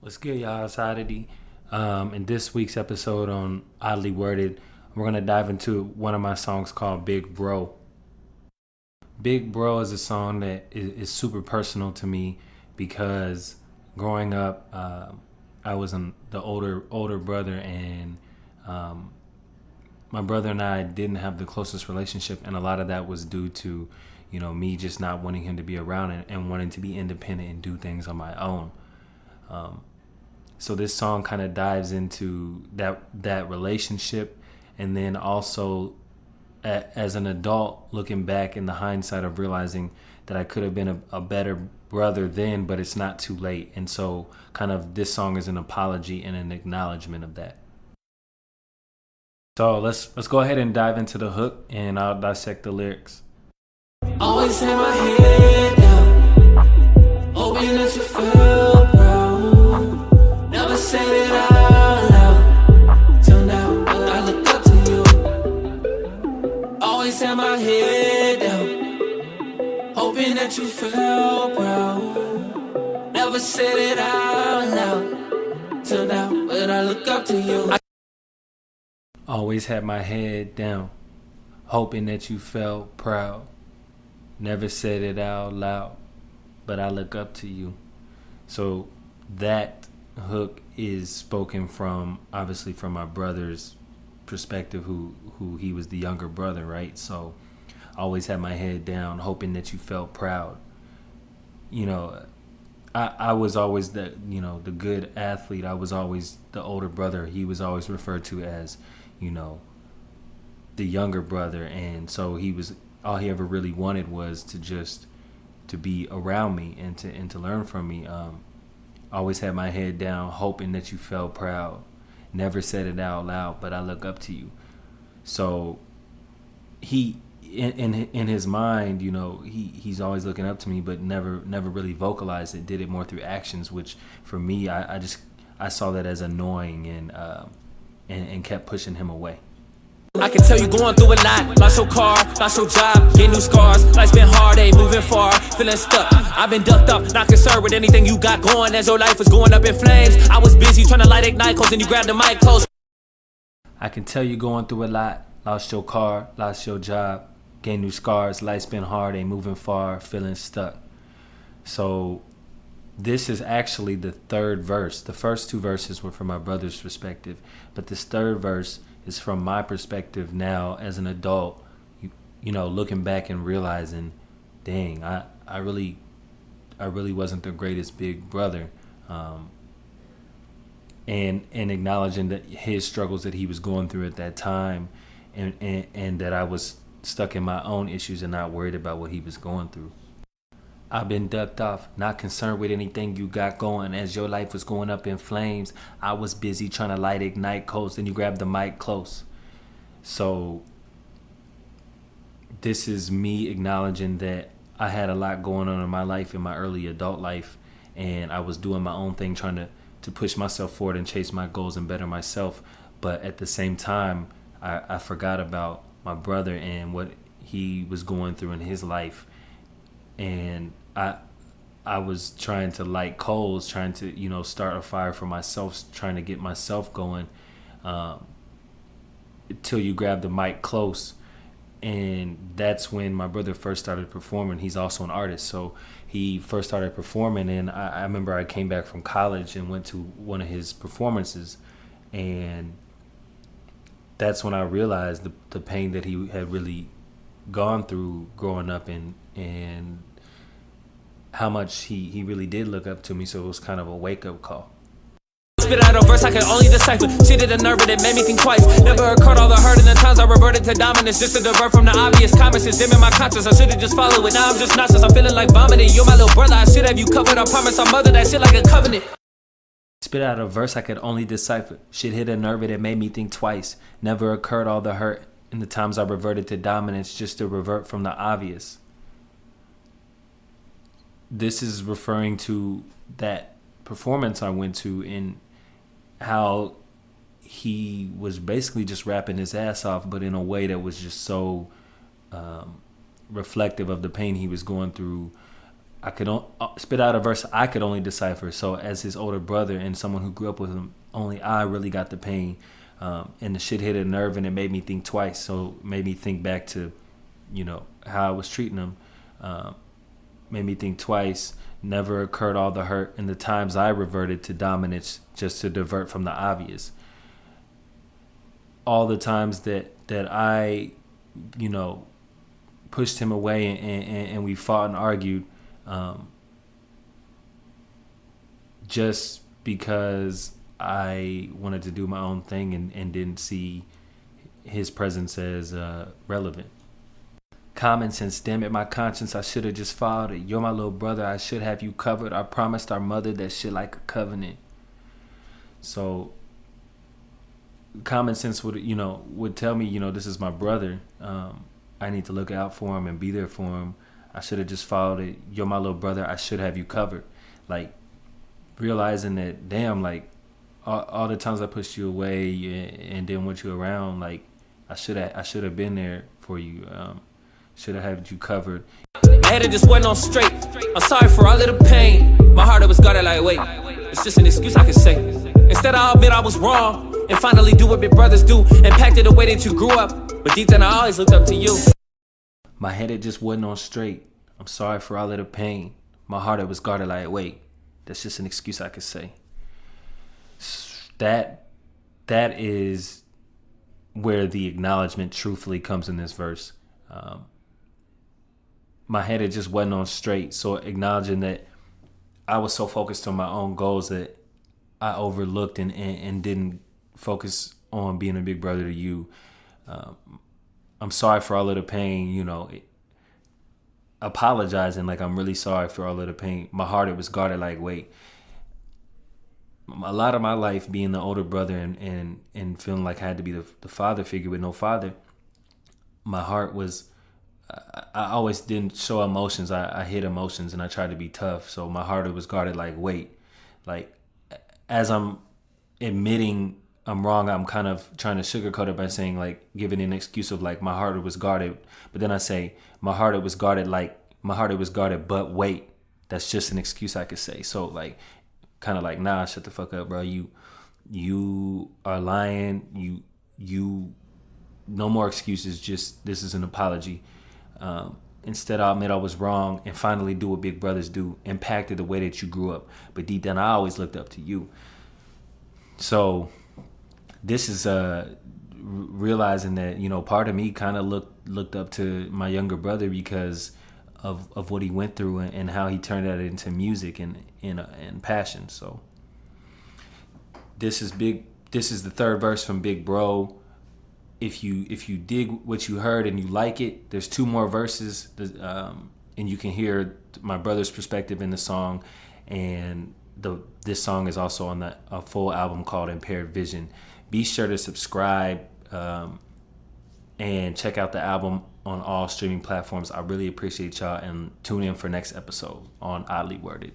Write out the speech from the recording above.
What's good, y'all? It's O.D.D.Y. In this week's episode on Oddly Worded, we're going to dive into one of my songs called Big Bro. Big Bro is a song that is super personal to me because growing up, I was the older brother, and my brother and I didn't have the closest relationship, and a lot of that was due to, me just not wanting him to be around and wanting to be independent and do things on my own. So this song kind of dives into that relationship, and then also as an adult looking back in the hindsight of realizing that I could have been a better brother then, but it's not too late. And so kind of this song is an apology and an acknowledgement of that. So let's go ahead and dive into the hook, and I'll dissect the lyrics. Always had my head down, hoping that you feel proud. Never said it out loud till now, but I look up to you. Always had my head down, hoping that you feel proud. Never said it out loud till now, but I look up to you. Always had my head down, hoping that you felt proud. Never said it out loud, but I look up to you. So that hook is spoken from, obviously, from my brother's perspective, who he was the younger brother, right? So always had my head down, hoping that you felt proud. I was always the good athlete. I was always the older brother. He was always referred to as, the younger brother, and so all he ever really wanted was to be around me and to learn from me. Always had my head down, hoping that you felt proud. Never said it out loud, but I look up to you. So he, in his mind, he's always looking up to me, but never really vocalized it. Did it more through actions, which for me, I saw that as annoying and kept pushing him away. I can tell you going through a lot. Lost your car, lost your job, get new scars. Life's been hard, ain't moving far, feeling stuck. I've been ducked up, not concerned with anything you got going, as your life was going up in flames. I was busy trying to light 𝙃𝙀𝙍𝙀, and you grabbed the mic close. I can tell you going through a lot. Lost your car, lost your job, gained new scars. Life's been hard, ain't moving far, feeling stuck. So this is actually the third verse. The first two verses were from my brother's perspective, but this third verse is from my perspective now as an adult, looking back and realizing, dang, I really wasn't the greatest big brother, and acknowledging that his struggles that he was going through at that time, and that I was stuck in my own issues and not worried about what he was going through. I've been ducked off, not concerned with anything you got going, as your life was going up in flames. I was busy trying to light 𝙃𝙀𝙍𝙀, and you grabbed the mic close. So this is me acknowledging that I had a lot going on in my life, in my early adult life, and I was doing my own thing, trying to push myself forward and chase my goals and better myself. But at the same time, I forgot about my brother and what he was going through in his life. And I was trying to light coals, trying to, start a fire for myself, trying to get myself going, until you grab the mic close. And that's when my brother first started performing. He's also an artist, so he first started performing, and I remember I came back from college and went to one of his performances, and that's when I realized the pain that he had really gone through growing up, and how much he really did look up to me. So it was kind of a wake-up call. Spit out a verse I could only decipher. Shit hit a nerve, but it made me think twice. Never occurred all the hurt, and the times I reverted to dominance, just to divert from the obvious comments. It's dimming my conscience. I should've just followed it. Now I'm just nauseous. I'm feeling like vomiting. You're my little brother, I should have you covered. I promise I'll mother that shit like a covenant. Spit out a verse I could only decipher. Shit hit a nerve, and it made me think twice. Never occurred all the hurt, and the times I reverted to dominance, just to revert from the obvious. This is referring to that performance I went to, in how he was basically just rapping his ass off, but in a way that was just so reflective of the pain he was going through I could spit out a verse I could only decipher. So as his older brother and someone who grew up with him, only I really got the pain. And the shit hit a nerve, and it made me think twice. So it made me think back to, how I was treating him. Made me think twice. Never occurred all the hurt in the times I reverted to dominance just to divert from the obvious. All the times that I, pushed him away and we fought and argued, just because I wanted to do my own thing and didn't see his presence as relevant. Common sense, damn it, my conscience, I should have just followed it. You're my little brother, I should have you covered. I promised our mother that shit like a covenant. So common sense would tell me, this is my brother. I need to look out for him and be there for him. I should have just followed it. You're my little brother, I should have you covered. Like, realizing that, damn, like, all the times I pushed you away and didn't want you around, like, I should have been there for you. Should have had you covered. My head just went on straight. I'm sorry for all of the pain. My heart was guarded like, wait, it's just an excuse I can say. Instead I'll admit I was wrong and finally do what big brothers do. Impacted the way that you grew up, but deep down I always looked up to you. My head just wasn't on straight. I'm sorry for all of the pain. My heart was guarded like, wait, that's just an excuse I could say. That is where the acknowledgement truthfully comes in this verse. My head just wasn't on straight. So acknowledging that I was so focused on my own goals that I overlooked and didn't focus on being a big brother to you. I'm sorry for all of the pain, apologizing like I'm really sorry for all of the pain. My heart was guarded like, wait. A lot of my life being the older brother and feeling like I had to be the father figure with no father, my heart was, I always didn't show emotions. I hid emotions and I tried to be tough. So my heart was guarded like, wait. Like, as I'm admitting I'm wrong, I'm kind of trying to sugarcoat it by saying, like, giving an excuse of like, my heart was guarded. But then I say, my heart was guarded but wait. That's just an excuse I could say. So like, kind of like, nah, shut the fuck up, bro. You are lying. You no more excuses. Just, this is an apology. Instead, I'll admit I was wrong and finally do what big brothers do, impacted the way that you grew up. But deep down, I always looked up to you. So this is realizing that, part of me kind of looked up to my younger brother because of what he went through and how he turned that into music and passion. So this is the third verse from Big Bro. If you dig what you heard and you like it, there's 2 more verses, and you can hear my brother's perspective in the song. And this song is also on a full album called Impaired Vision. Be sure to subscribe and check out the album on all streaming platforms. I really appreciate y'all, and tune in for next episode on Oddly Worded.